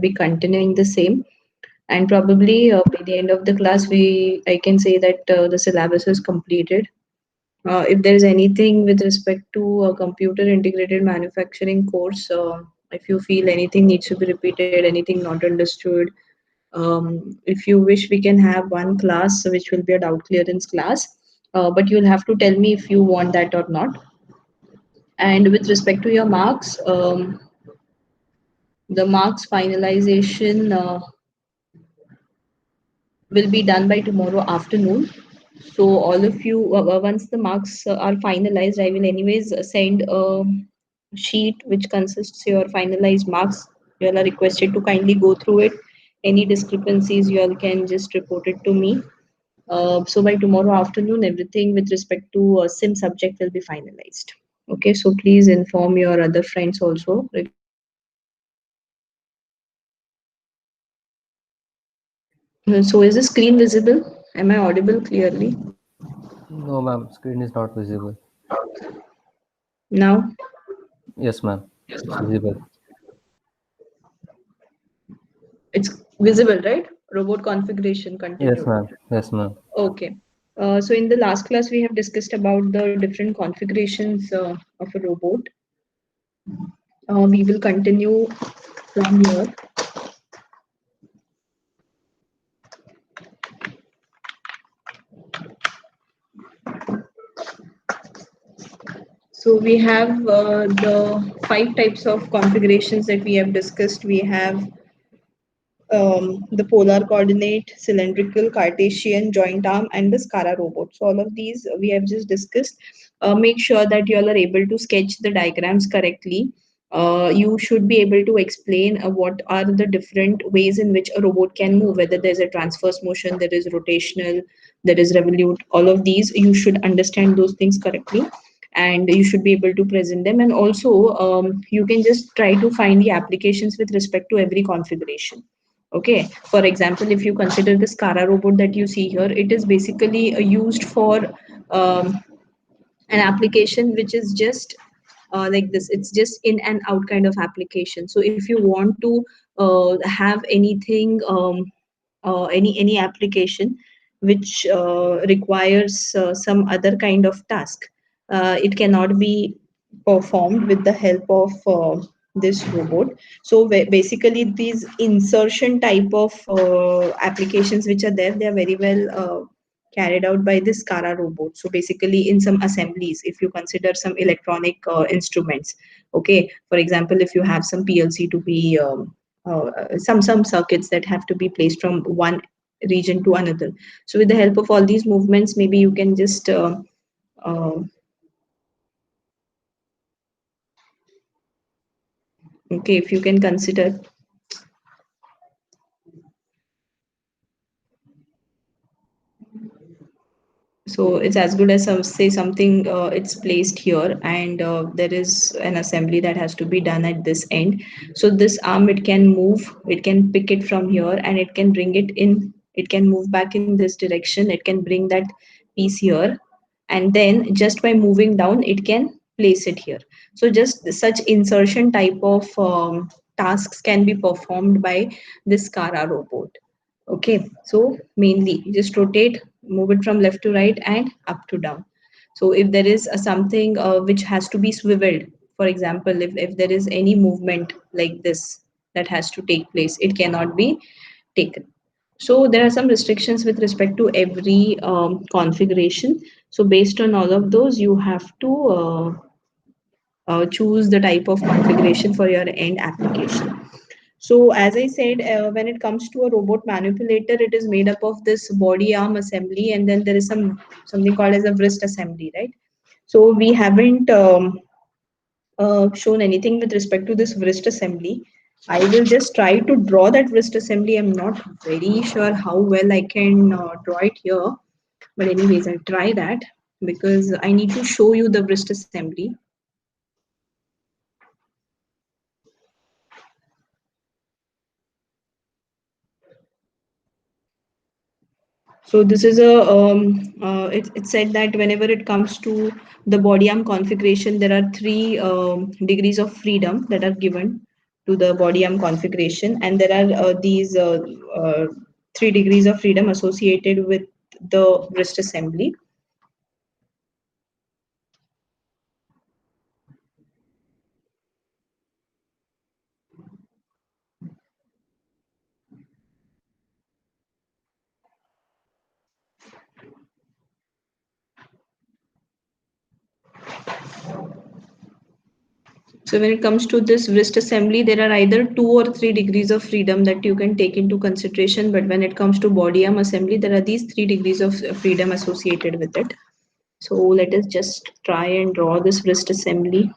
be continuing the same. And probably by the end of the class, I can say that the syllabus is completed. If there is anything with respect to a computer integrated manufacturing course, if you feel anything needs to be repeated, anything not understood, if you wish, we can have one class which will be a doubt clearance class. But you'll have to tell me if you want that or not. And with respect to your marks, the marks finalization will be done by tomorrow afternoon. So all of you, once the marks are finalized, I will anyways send a sheet which consists your finalized marks. You all are requested to kindly go through it. Any discrepancies, you all can just report it to me. So by tomorrow afternoon, everything with respect to sim subject will be finalized. Okay, so please inform your other friends also regarding this. So is the screen visible? Am I audible clearly No, ma'am, screen is not visible. now? Yes, ma'am, it's visible. It's visible, right? Robot configuration Yes, continued. ma'am. Yes, ma'am. Okay. So in the last class, we have discussed about the different configurations of a robot. We will continue from here. So we have the five types of configurations that we have discussed. We have the polar coordinate, cylindrical, Cartesian, joint arm, and the SCARA robot. So all of these we have just discussed. Make sure that you all are able to sketch the diagrams correctly. You should be able to explain what are the different ways in which a robot can move, whether there's a transverse motion, there is rotational, there is revolute. All of these, you should understand those things correctly, and you should be able to present them. And also, you can just try to find the applications with respect to every configuration. Okay, for example, if you consider this Kara robot that you see here, it is basically used for an application which is just like this. It's just in and out kind of application. So if you want to have anything, any application which requires some other kind of task, it cannot be performed with the help of this robot. So basically these insertion type of applications which are there, they are very well carried out by this Kara robot. So basically in some assemblies, if you consider some electronic instruments, okay, for example, if you have some PLC to be some circuits that have to be placed from one region to another. So with the help of all these movements, maybe you can just uh, okay, if you can consider. So it's as good as say something, it's placed here, and there is an assembly that has to be done at this end. So this arm, it can move, it can pick it from here, and it can bring it in, it can move back in this direction, it can bring that piece here, and then just by moving down it can place it here. So just such insertion type of tasks can be performed by this Kara robot. Okay, so mainly just rotate, move it from left to right and up to down. So if there is something which has to be swiveled, for example, if there is any movement like this that has to take place, it cannot be taken. So there are some restrictions with respect to every configuration. So based on all of those, you have to choose the type of configuration for your end application. So as I said, when it comes to a robot manipulator, it is made up of this body arm assembly, and then there is something called as a wrist assembly, right? So we haven't shown anything with respect to this wrist assembly. I will just try to draw that wrist assembly. I'm not very sure how well I can draw it here, but anyways, I'll try that because I need to show you the wrist assembly. So this is it said that whenever it comes to the body arm configuration, there are three degrees of freedom that are given to the body arm configuration, and there are these 3 degrees of freedom associated with the wrist assembly. So when it comes to this wrist assembly, there are either 2 or 3 degrees of freedom that you can take into consideration. But when it comes to body arm assembly, there are these 3 degrees of freedom associated with it. So let us just try and draw this wrist assembly.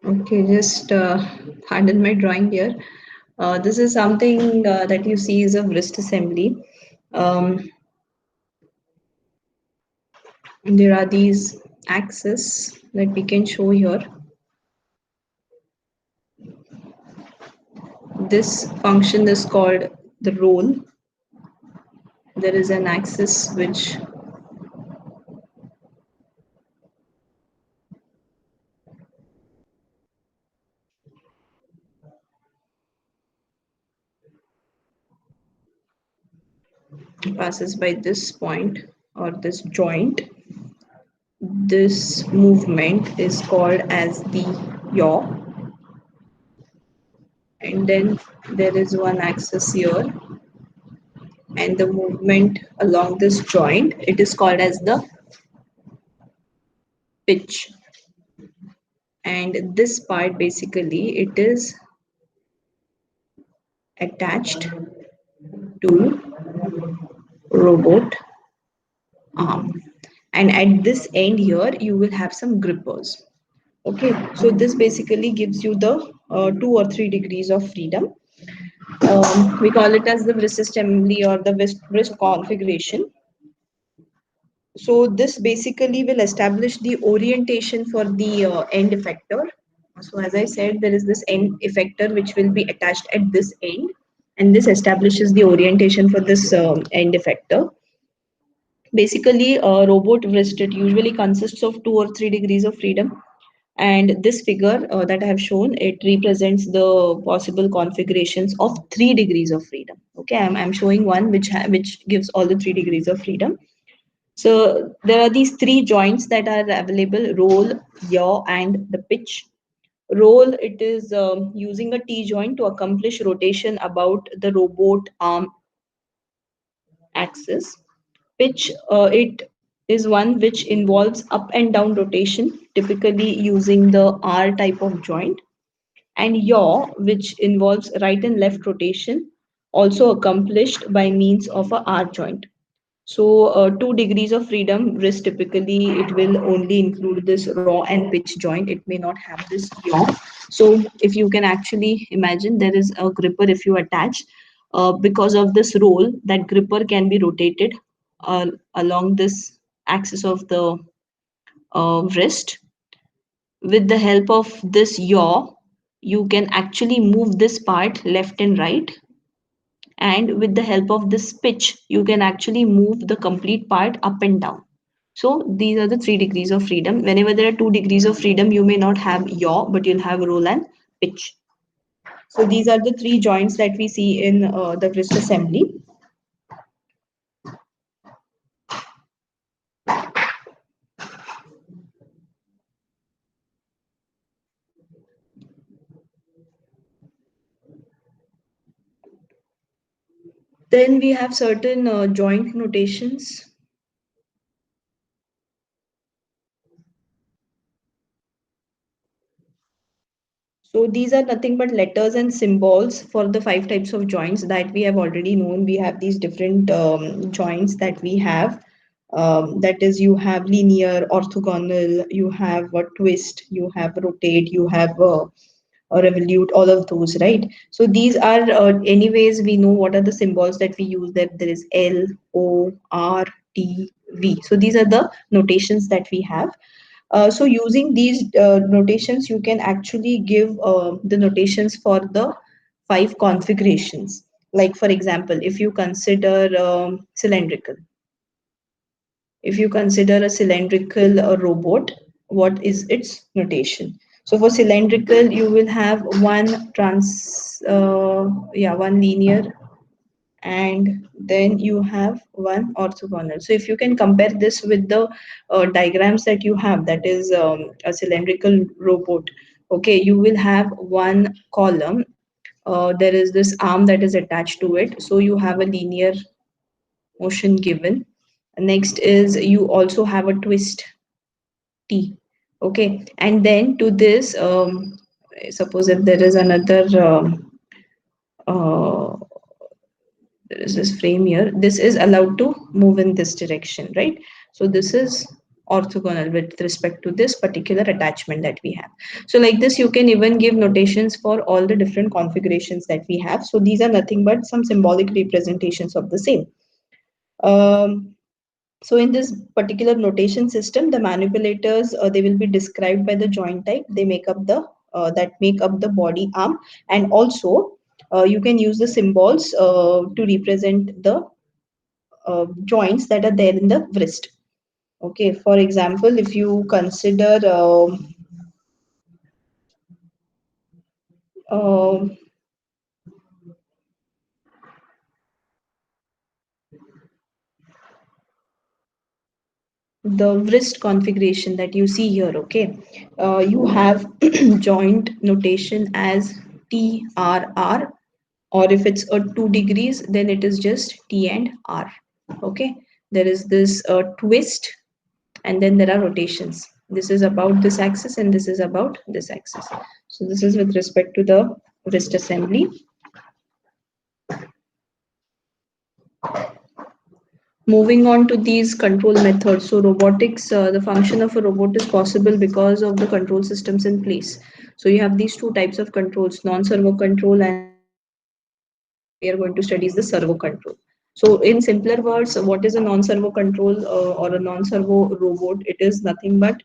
Okay, just pardon my drawing here. This is something that you see is a wrist assembly. Um, there are these axes that we can show here. This function is called the roll. There is an axis which passes by this point or this joint. this movement is called as the yaw, and then there is one axis here, and the movement along this joint, it is called as the pitch. And this part basically it is attached to robot arm, and at this end here you will have some grippers. Okay, so this basically gives you the 2 or 3 degrees of freedom. We call it as the wrist assembly or the wrist configuration. So this basically will establish the orientation for the end effector. So as I said, there is this end effector which will be attached at this end, and this establishes the orientation for this end effector. Basically, a robot wrist, it usually consists of 2 or 3 degrees of freedom. And this figure that I have shown, it represents the possible configurations of 3 degrees of freedom. Okay, I'm showing one which gives all the 3 degrees of freedom. So there are these three joints that are available: roll, yaw, and the pitch. Roll, it is using a T joint to accomplish rotation about the robot arm axis. Pitch, it is one which involves up and down rotation, typically using the R type of joint. And yaw, which involves right and left rotation, also accomplished by means of a R joint. So 2 degrees of freedom wrist, typically it will only include this raw and pitch joint. It may not have this yaw. So if you can actually imagine, there is a gripper if you attach. Because of this roll, that gripper can be rotated along this axis of the wrist. With the help of this yaw, you can actually move this part left and right, and with the help of this pitch you can actually move the complete part up and down. So these are the 3 degrees of freedom. Whenever there are 2 degrees of freedom, you may not have yaw, but you'll have roll and pitch. So these are the three joints that we see in the wrist assembly. Then we have certain joint notations. So these are nothing but letters and symbols for the 5 types of joints that we have already known. We have these different joints that we have. That is, you have linear, orthogonal, you have a twist, you have rotate, you have a revolute, all of those, right? So these are, anyways, we know what are the symbols that we use. That there is L, O, R, T, V. So these are the notations that we have. So using these notations, you can actually give the notations for the 5 configurations. Like for example, if you consider cylindrical, if you consider a cylindrical robot, what is its notation? So for cylindrical, you will have one linear, and then you have one orthogonal. So if you can compare this with the diagrams that you have, that is a cylindrical robot, okay, you will have one column. There is this arm that is attached to it, so you have a linear motion given. Next is you also have a twist T. Okay, and then to this, suppose if there is another uh, there is this frame here, this is allowed to move in this direction, right? So this is orthogonal with respect to this particular attachment that we have. So like this, you can even give notations for all the different configurations that we have. So these are nothing but some symbolic representations of the same. um, so in this particular notation system, the manipulators, they will be described by the joint type. They make up the that make up the body arm, and also you can use the symbols to represent the joints that are there in the wrist. Okay, for example, if you consider um the wrist configuration that you see here, okay, you have joint notation as TRR, or if it's a 2 degrees, then it is just T and R. Okay, there is this twist, and then there are rotations. This is about this axis, and this is about this axis. So this is with respect to the wrist assembly. Moving on to these control methods. So robotics, the function of a robot is possible because of the control systems in place. So you have these two types of controls, non-servo control, and we are going to study is the servo control. So in simpler words, what is a non-servo control or a non-servo robot? It is nothing but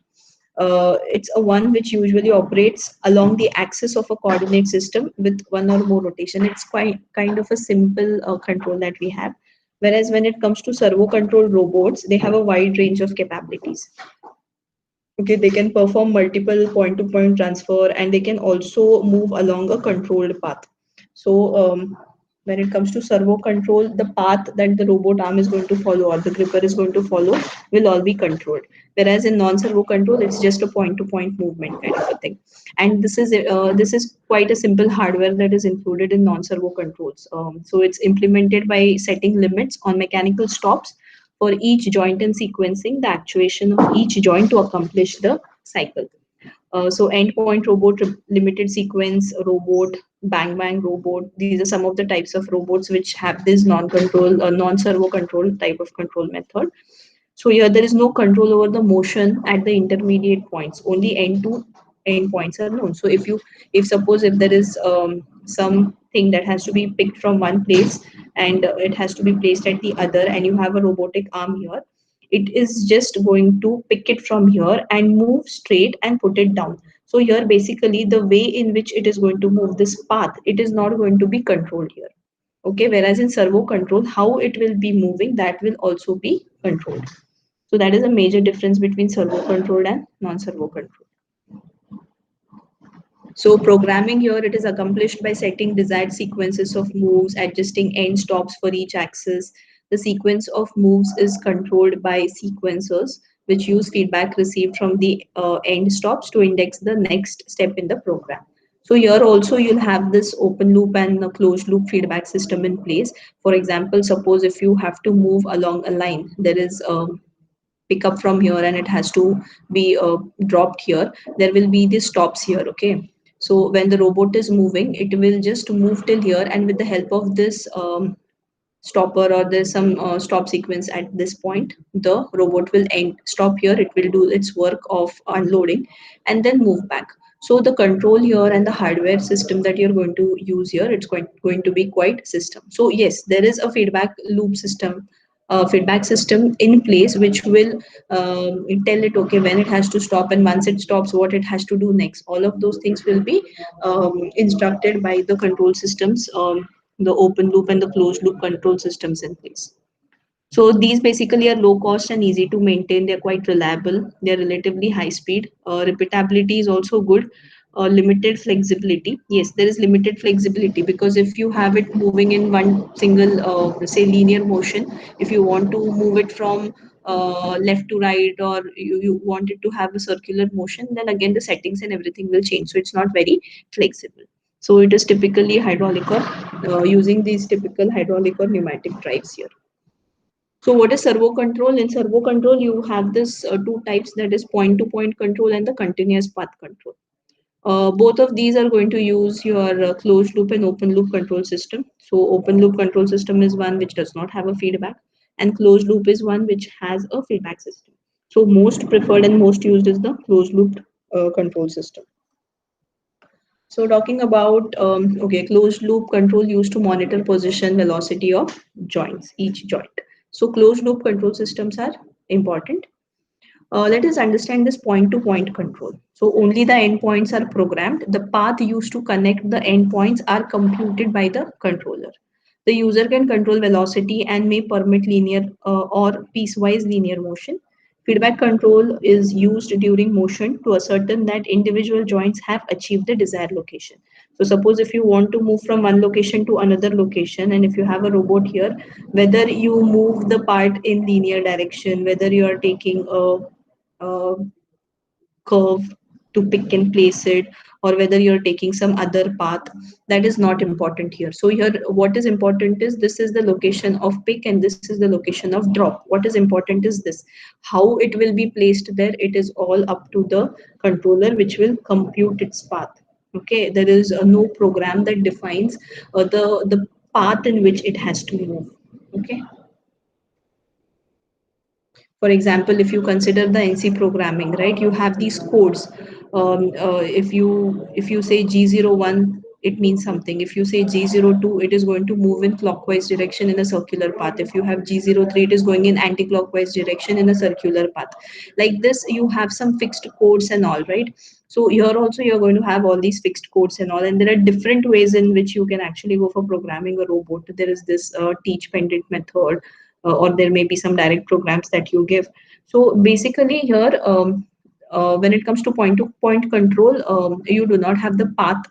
it's a one which usually operates along the axis of a coordinate system with one or more rotation. It's quite kind of a simple control that we have. Whereas when it comes to servo control robots, they have a wide range of capabilities. Okay, they can perform multiple point to point transfer, and they can also move along a controlled path. So when it comes to servo control, the path that the robot arm is going to follow or the gripper is going to follow will all be controlled. Whereas in non-servo control, it's just a point to point movement kind of a thing. And this is quite a simple hardware that is included in non-servo controls. So it's implemented by setting limits on mechanical stops for each joint and sequencing the actuation of each joint to accomplish the cycle. So endpoint robot, limited sequence robot, bang bang robot. These are some of the types of robots which have this non-control, non-servo control type of control method. So here there is no control over the motion at the intermediate points. Only end to end points are known. So if suppose if there is something that has to be picked from one place and it has to be placed at the other, and you have a robotic arm here, it is just going to pick it from here and move straight and put it down. So here basically the way in which it is going to move this path, it is not going to be controlled here. Okay, whereas in servo control, how it will be moving, that will also be controlled. So that is a major difference between servo controlled and non-servo control. So programming here, it is accomplished by setting desired sequences of moves, adjusting end stops for each axis. The sequence of moves is controlled by sequencers, which use feedback received from the end stops to index the next step in the program. So here also you'll have this open loop and a closed loop feedback system in place. For example, suppose if you have to move along a line, there is pick up from here and it has to be dropped here, there will be these stops here. Okay, so when the robot is moving, it will just move till here, and with the help of this stopper, or there's some stop sequence at this point, the robot will end stop here, it will do its work of unloading and then move back. So the control here and the hardware system that you're going to use here, it's going to be quite system. So yes, there is a feedback system in place which will tell it okay when it has to stop, and once it stops what it has to do next. All of those things will be instructed by the control systems, the open loop and the closed loop control systems in place. So these basically are low cost and easy to maintain. They're quite reliable. They're relatively high speed. Repeatability is also good. Limited flexibility. Yes, there is limited flexibility because if you have it moving in one single, say, linear motion, if you want to move it from left to right, or you want it to have a circular motion, then again the settings and everything will change. So it's not very flexible. So it is typically hydraulic or using these typical hydraulic or pneumatic drives here. So what is servo control? In servo control, you have this two types, that is point to point control and the continuous path control. Both of these are going to use your closed loop and open loop control system. So open loop control system is one which does not have a feedback, and closed loop is one which has a feedback system. So most preferred and most used is the closed loop control system. So talking about okay, closed loop control used to monitor position, velocity of joints, each joint. So closed loop control systems are important. Let us understand this point-to-point control. So only the endpoints are programmed. The path used to connect the endpoints are computed by the controller. The user can control velocity and may permit linear or piecewise linear motion. Feedback control is used during motion to ascertain that individual joints have achieved the desired location. So suppose if you want to move from one location to another location, and if you have a robot here, whether you move the part in linear direction, whether you are taking a curve to pick and place it, or whether you're taking some other path, that is not important here. So here what is important is this is the location of pick and this is the location of drop. What is important is this: how it will be placed there, it is all up to the controller, which will compute its path. Okay, there is no program that defines the path in which it has to move. Okay, for example, if you consider the NC programming, right, you have these codes. If you say G01, it means something. If you say G02, it is going to move in clockwise direction in a circular path. If you have G03, it is going in anti-clockwise direction in a circular path. Like this, you have some fixed codes and all, right? So here also you're going to have all these fixed codes and all, and there are different ways in which you can actually go for programming a robot. There is this teach pendant method, or there may be some direct programs that you give. So basically here, when it comes to point control, you do not have the path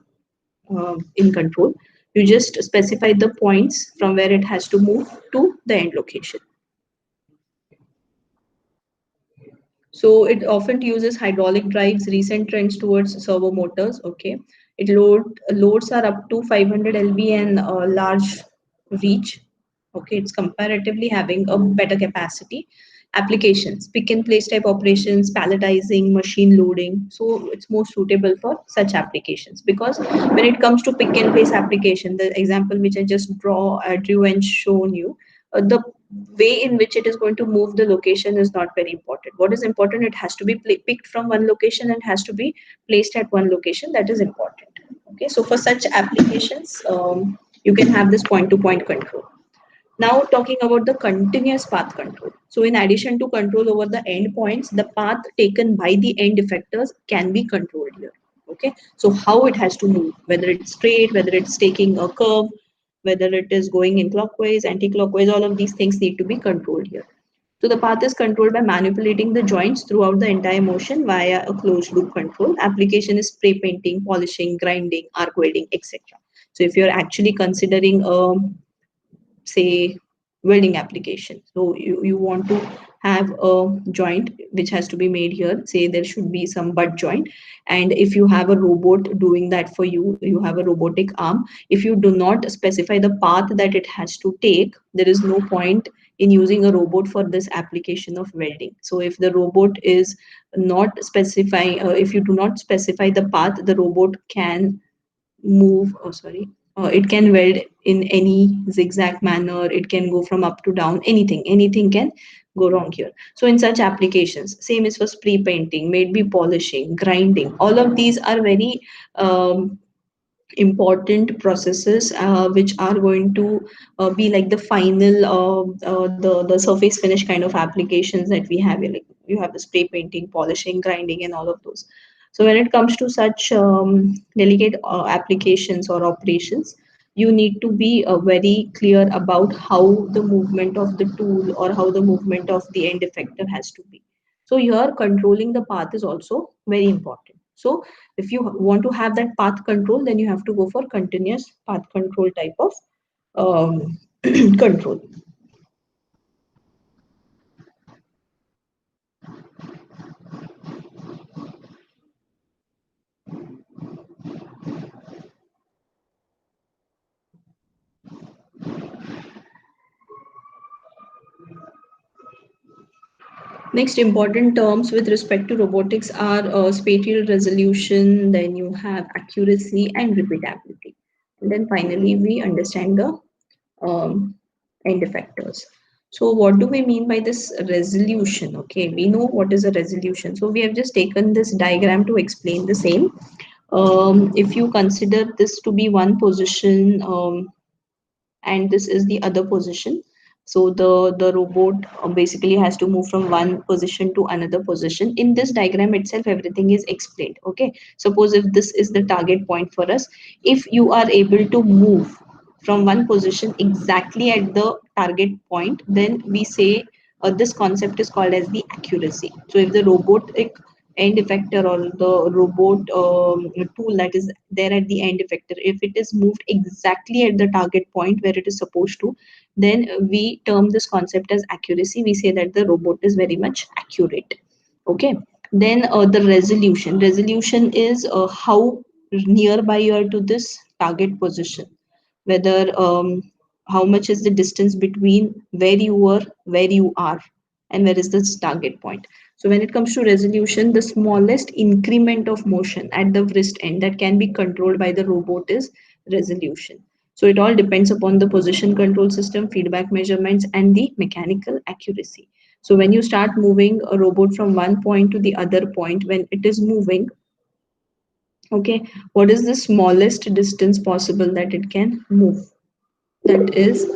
in control. You just specify the points from where it has to move to the end location. So it often uses hydraulic drives, recent trends towards servo motors. Okay, loads are up to 500 lb and large reach. Okay, it's comparatively having a better capacity. Applications: pick and place type operations, palletizing, machine loading. So it's more suitable for such applications, because when it comes to pick and place application, the example which I just drew and shown you, the way in which it is going to move the location is not very important. What is important, it has to be picked from one location and has to be placed at one location. That is important. Okay, so for such applications, you can have this point to point control. Now talking about the continuous path control. So in addition to control over the endpoints, the path taken by the end effectors can be controlled here. Okay, so how it has to move, whether it's straight, whether it's taking a curve, whether it is going in clockwise, anti-clockwise, all of these things need to be controlled here. So the path is controlled by manipulating the joints throughout the entire motion via a closed loop control. Application is spray painting, polishing, grinding, arc welding, etc. So if you're actually considering say welding application, so you want to have a joint which has to be made here. Say there should be some butt joint, and if you have a robot doing that for you, you have a robotic arm. If you do not specify the path that it has to take, there is no point in using a robot for this application of welding. So if the robot is not specifying, if you do not specify the path, the robot can move, oh sorry, it can weld in any zigzag manner, it can go from up to down, anything can go wrong here. So in such applications, same is for spray painting, maybe polishing, grinding, all of these are very important processes which are going to be like the final the surface finish kind of applications that we have here. Like you have the spray painting, polishing, grinding, and all of those. So when it comes to such delicate applications or operations, you need to be very clear about how the movement of the tool or how the movement of the end effector has to be. So here controlling the path is also very important. So if you want to have that path control, then you have to go for continuous path control type of control. Next important terms with respect to robotics are spatial resolution, then you have accuracy and repeatability. And then finally, we understand the um, end effectors. So what do we mean by this resolution? Okay, we know what is a resolution. So we have just taken this diagram to explain the same. If you consider this to be one position, and this is the other position, so the robot basically has to move from one position to another position. In this diagram itself, everything is explained. Okay, suppose if this is the target point for us, if you are able to move from one position exactly at the target point, then we say this concept is called as the accuracy. So if the robotic end effector or the robot tool that is there at the end effector, if it is moved exactly at the target point where it is supposed to, then we term this concept as accuracy. We say that the robot is very much accurate. Okay. Then the resolution is how nearby you are to this target position, whether how much is the distance between where you were, where you are, and where is this target point. So when it comes to resolution, the smallest increment of motion at the wrist end that can be controlled by the robot is resolution. So it all depends upon the position control system, feedback measurements, and the mechanical accuracy. So when you start moving a robot from one point to the other point, when it is moving, okay, what is the smallest distance possible that it can move? That is,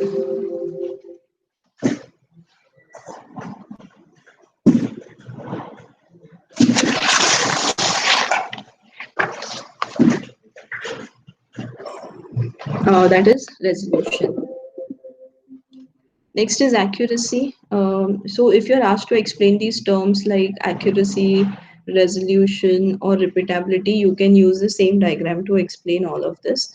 that is resolution. Next is accuracy. So if you're asked to explain these terms like accuracy, resolution, or repeatability, you can use the same diagram to explain all of this.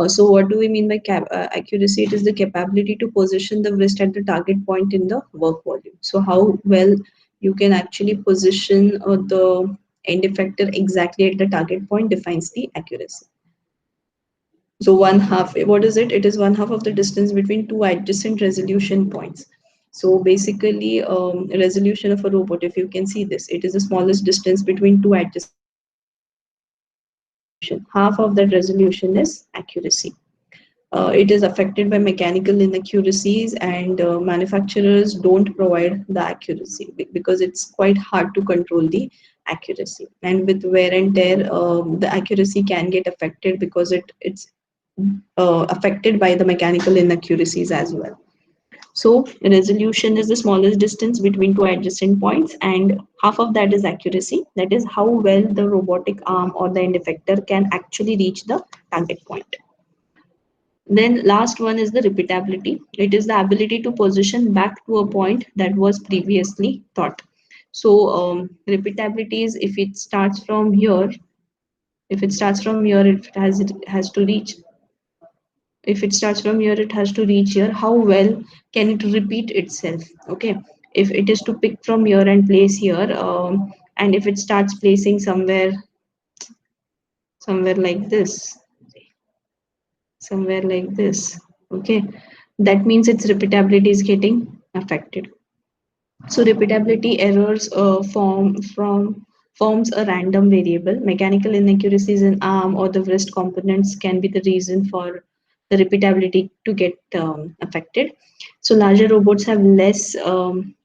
So what do we mean by accuracy? It is the capability to position the wrist at the target point in the work volume. So how well you can actually position the end effector exactly at the target point defines the accuracy. So one half, what is it? It is one half of the distance between two adjacent resolution points. So basically, resolution of a robot, if you can see this, it is the smallest distance between two adjacent points. That is the resolution. Half of that resolution is accuracy. It is affected by mechanical inaccuracies, and manufacturers don't provide the accuracy because it's quite hard to control the accuracy. And with wear and tear, the accuracy can get affected because it's affected by the mechanical inaccuracies as well. So resolution is the smallest distance between two adjacent points, and half of that is accuracy. That is how well the robotic arm or the end effector can actually reach the target point. Then last one is the repeatability. It is the ability to position back to a point that was previously thought. So repeatability is if it starts from here, it has to reach. If it starts from here, it has to reach here. How well can it repeat itself? Okay. If it is to pick from here and place here, and if it starts placing somewhere like this, somewhere like this, okay, that means its repeatability is getting affected. So repeatability errors forms a random variable. Mechanical inaccuracies in arm or the wrist components can be the reason for the repeatability to get affected. So larger robots have less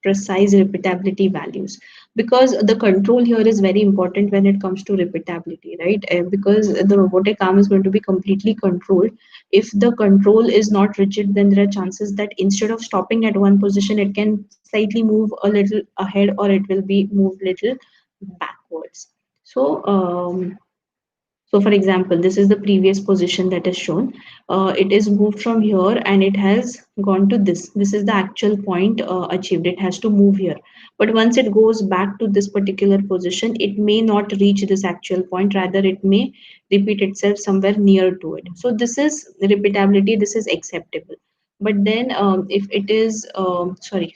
precise repeatability values, because the control here is very important when it comes to repeatability, right? Because the robotic arm is going to be completely controlled. If the control is not rigid, then there are chances that instead of stopping at one position, it can slightly move a little ahead, or it will be moved little backwards. So so for example, this is the previous position that is shown. It is moved from here and it has gone to this. This is the actual point achieved. It has to move here. But once it goes back to this particular position, it may not reach this actual point. Rather, it may repeat itself somewhere near to it. So this is repeatability. This is acceptable. But then if it is, sorry.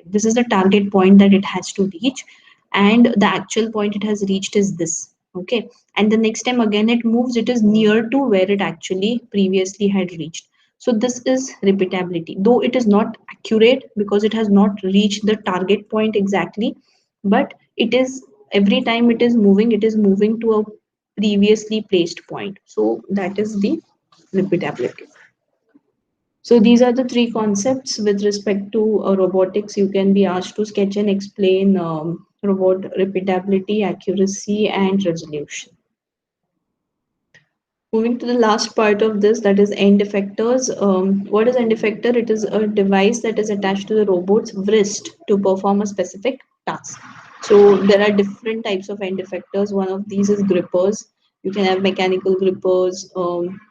This is the target point that it has to reach. And the actual point it has reached is this. Okay, and the next time again it moves, it is near to where it actually previously had reached. So this is repeatability, though it is not accurate because it has not reached the target point exactly, but it is, every time it is moving to a previously placed point. So that is the repeatability. So these are the three concepts with respect to robotics. You can be asked to sketch and explain robot repeatability, accuracy, and resolution. Moving to the last part of this, that is end effectors. What is end effector? It is a device that is attached to the robot's wrist to perform a specific task. So there are different types of end effectors. One of these is grippers. You can have mechanical grippers,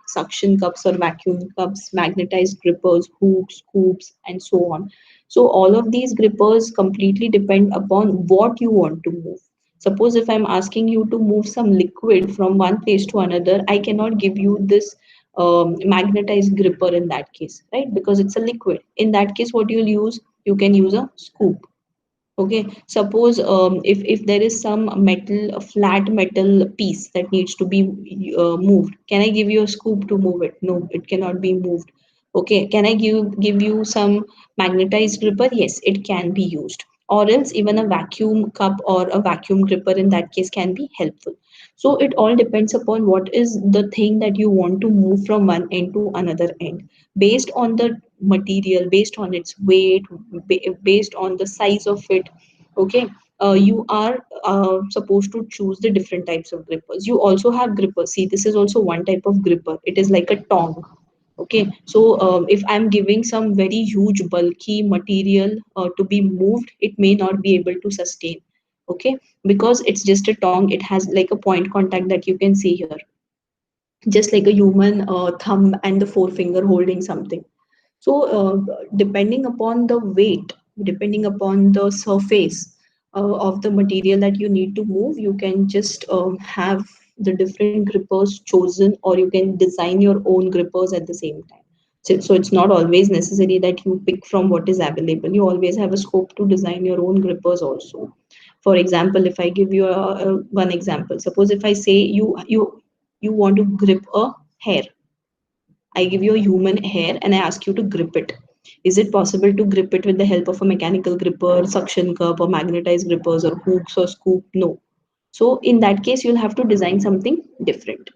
suction cups or vacuum cups, magnetized grippers, hoops, scoops, and so on. So all of these grippers completely depend upon what you want to move. Suppose if I'm asking you to move some liquid from one place to another, I cannot give you this magnetized gripper in that case, right? Because it's a liquid. In that case, what you'll use, you can use a scoop. Okay, suppose if there is some metal, a flat metal piece that needs to be moved, can I give you a scoop to move it? No, it cannot be moved. Okay, can I give you some magnetized gripper? Yes, it can be used. Or else even a vacuum cup or a vacuum gripper in that case can be helpful. So it all depends upon what is the thing that you want to move from one end to another end, based on the material, based on its weight, based on the size of it. Okay, you are supposed to choose the different types of grippers. You also have grippers. See, this is also one type of gripper. It is like a tong. Okay, so if I'm giving some very huge bulky material to be moved, it may not be able to sustain. Okay, because it's just a tong, it has like a point contact that you can see here, just like a human thumb and the forefinger holding something. So, depending upon the weight, depending upon the surface of the material that you need to move, you can just have the different grippers chosen, or you can design your own grippers at the same time. So it's not always necessary that you pick from what is available. You always have a scope to design your own grippers also. For example, if I give you one example, suppose if I say you want to grip a hair. I give you a human hair and I ask you to grip it. Is it possible to grip it with the help of a mechanical gripper, suction cup, or magnetized grippers, or hooks or scoop? No. So in that case, you'll have to design something different.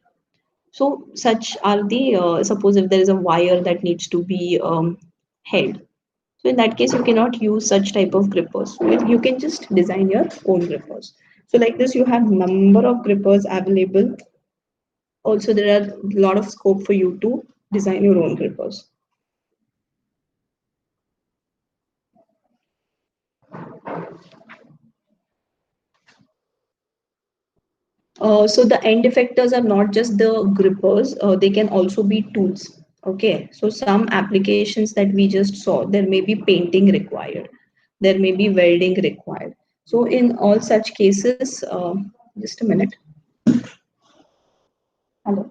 So such are the suppose if there is a wire that needs to be held. So in that case, you cannot use such type of grippers. So you can just design your own grippers. So like this, you have number of grippers available. Also, there are a lot of scope for you to design your own grippers. So the end effectors are not just the grippers, they can also be tools. Okay, so some applications that we just saw, there may be painting required, there may be welding required. So in all such cases, just a minute. Hello,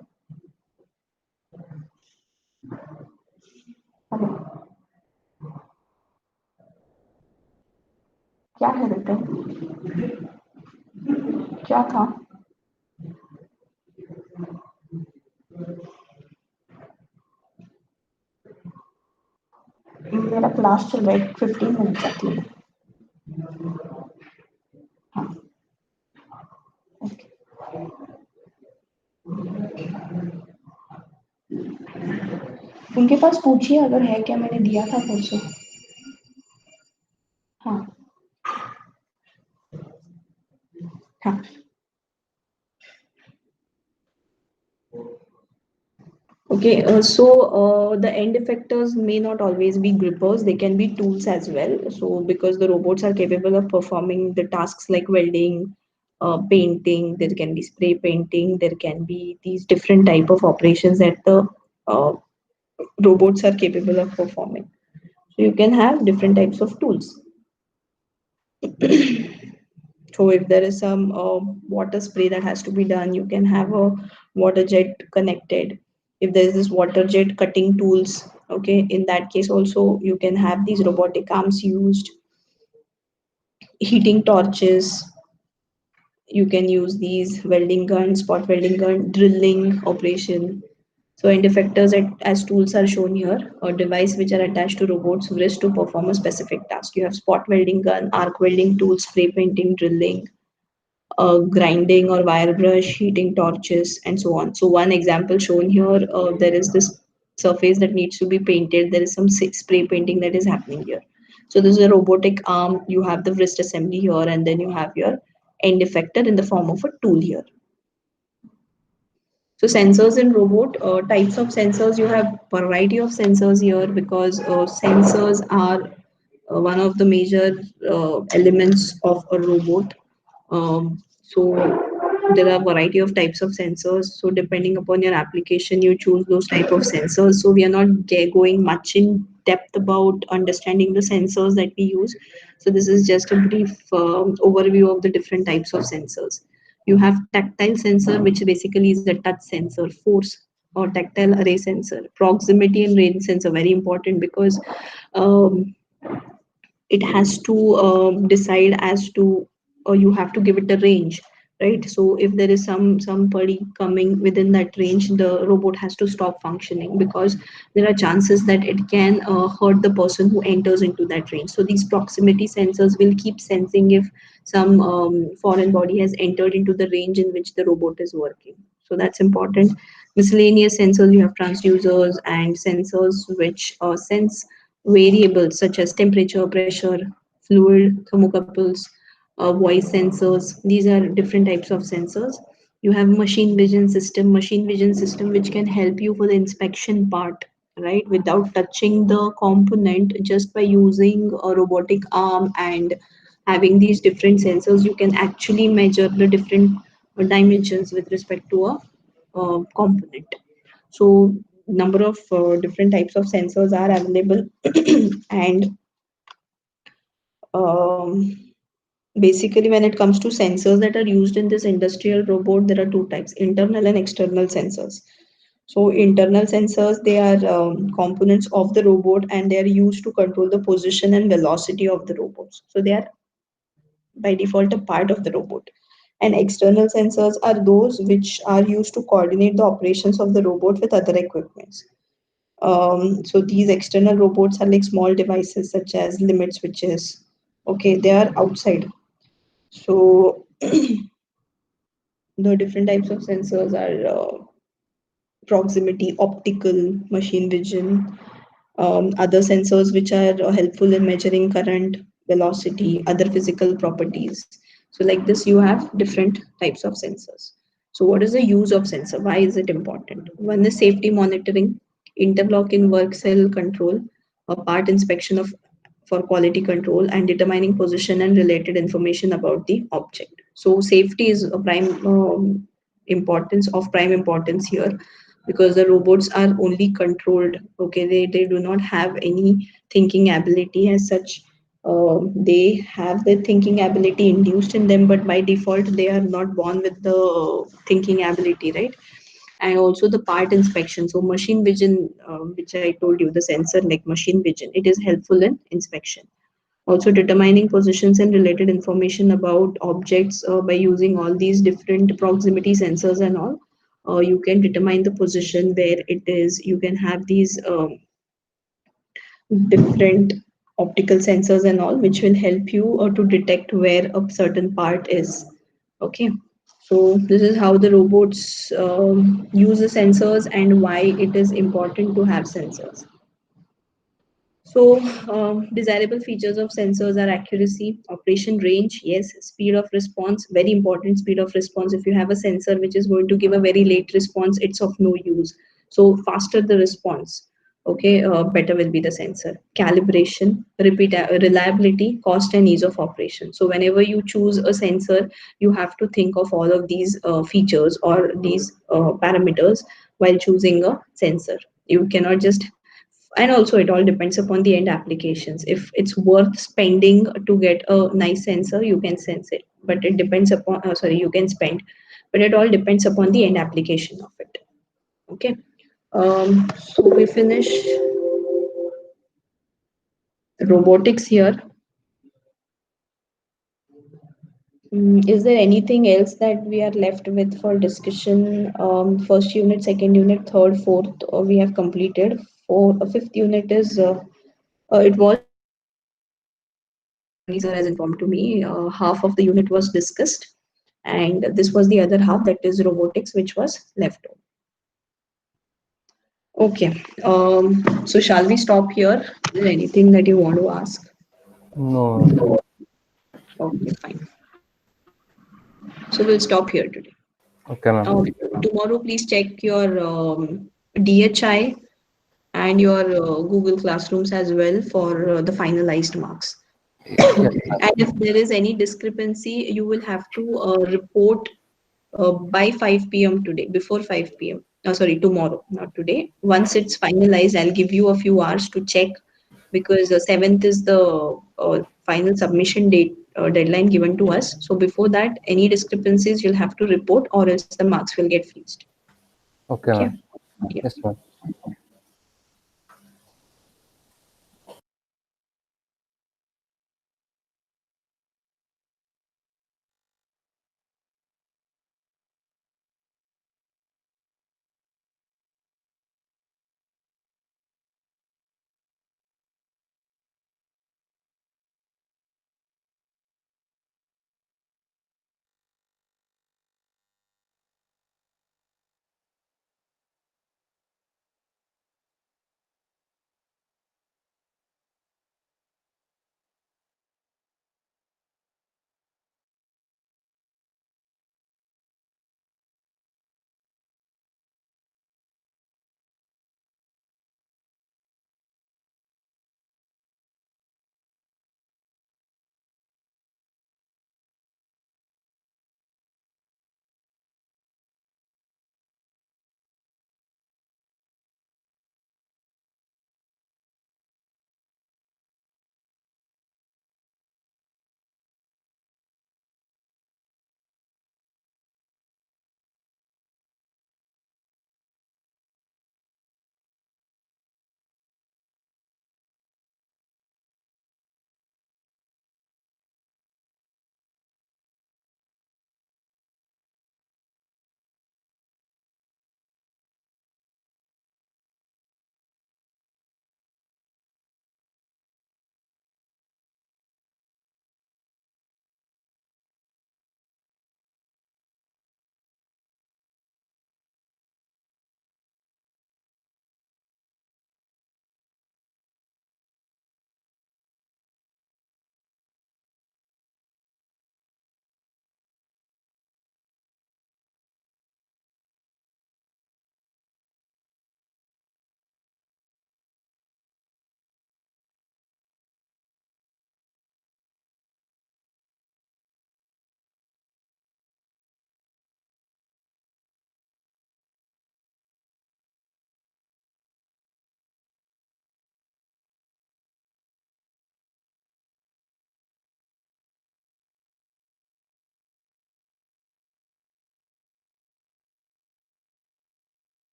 hello, क्या है बेटा क्या था मेरा class चल रहा है 15 minute तक हाँ ओके उनके पास पूछिए अगर है क्या मैंने दिया था परसों हाँ हाँ Okay, the end effectors may not always be grippers, they can be tools as well. So, because the robots are capable of performing the tasks like welding, painting, there can be spray painting, there can be these different type of operations that the uh, robots are capable of performing. So, you can have different types of tools. So if there is some water spray that has to be done, you can have a water jet connected. If there is this water jet cutting tools, okay, in that case also you can have these robotic arms used. Heating torches, you can use these welding gun, spot welding gun, drilling operation. So end effectors as tools are shown here, a device which are attached to robot's wrist to perform a specific task. You have spot welding gun, arc welding tools, spray painting, drilling, grinding or wire brush, heating torches, and so on. So one example shown here, there is this surface that needs to be painted. There is some spray painting that is happening here. So this is a robotic arm. You have the wrist assembly here, and then you have your end effector in the form of a tool here. So sensors in robot, types of sensors, you have variety of sensors here because sensors are one of the major elements of a robot. So there are variety of types of sensors. So depending upon your application, you choose those type of sensors. So we are not going much in depth about understanding the sensors that we use. So this is just a brief overview of the different types of sensors. You have tactile sensor, which basically is a touch sensor, force or tactile array sensor, proximity and range sensor, very important because um, it has to decide as to, or you have to give it a range, right? So if there is somebody coming within that range, the robot has to stop functioning because there are chances that it can hurt the person who enters into that range. So these proximity sensors will keep sensing if some foreign body has entered into the range in which the robot is working. So that's important. Miscellaneous sensors, you have transducers and sensors which sense variables such as temperature, pressure, fluid, thermocouples, voice sensors. These are different types of sensors. You have machine vision system, which can help you for the inspection part, right? Without touching the component, just by using a robotic arm and having these different sensors, you can actually measure the different dimensions with respect to a component. So number of different types of sensors are available and um, basically when it comes to sensors that are used in this industrial robot, there are two types: internal and external sensors. So internal sensors, they are components of the robot and they are used to control the position and velocity of the robots. So they are by default a part of the robot. And external sensors are those which are used to coordinate the operations of the robot with other equipments. So these external robots are like small devices such as limit switches. Okay, they are outside. So the different types of sensors are proximity, optical, machine vision, other sensors which are helpful in measuring current, velocity, other physical properties. So like this, you have different types of sensors. So what is the use of sensor? Why is it important? One is safety monitoring, interlock in work cell control, a part inspection of for quality control, and determining position and related information about the object. So safety is a prime importance here, because the robots are only controlled. Okay, they do not have any thinking ability as such. They have the thinking ability induced in them, but by default they are not born with the thinking ability, right? And also the part inspection. So machine vision, which I told you, the sensor like machine vision, it is helpful in inspection. Also determining positions and related information about objects by using all these different proximity sensors and all. You can determine the position where it is. You can have these different optical sensors and all, which will help you to detect where a certain part is. Okay, so this is how the robots use the sensors and why it is important to have sensors. So, desirable features of sensors are accuracy, operation range, yes, speed of response, very important speed of response. If you have a sensor which is going to give a very late response, it's of no use. So, faster the response, okay, better will be the sensor. Calibration, reliability, cost, and ease of operation. So, whenever you choose a sensor, you have to think of all of these features or these parameters while choosing a sensor. You cannot just, and also it all depends upon the end applications. If it's worth spending to get a nice sensor, you can sense it, but it depends upon sorry, you can spend, but it all depends upon the end application of it. Okay, so we finish robotics here. Is there anything else that we are left with for discussion? First unit, second unit, third, fourth, we have completed. Fifth unit is it was discussed, Shivani sir has informed to me. Half of the unit was discussed, and this was the other half, that is robotics, which was left over. Okay, so shall we stop here? Is there anything that you want to ask? No, Okay, fine. So we'll stop here today. okay, ma'am. Tomorrow, please check your DHI and your Google Classrooms as well for the finalized marks. Yes, And if there is any discrepancy, you will have to report by 5 p.m. today, before 5 p.m. Sorry, tomorrow, not today. Once it's finalized, I'll give you a few hours to check because the 7th is the final submission date deadline given to us. So before that, any discrepancies you'll have to report, or else the marks will get freezed. Okay, Okay. ma'am. Yeah. Yes, ma'am.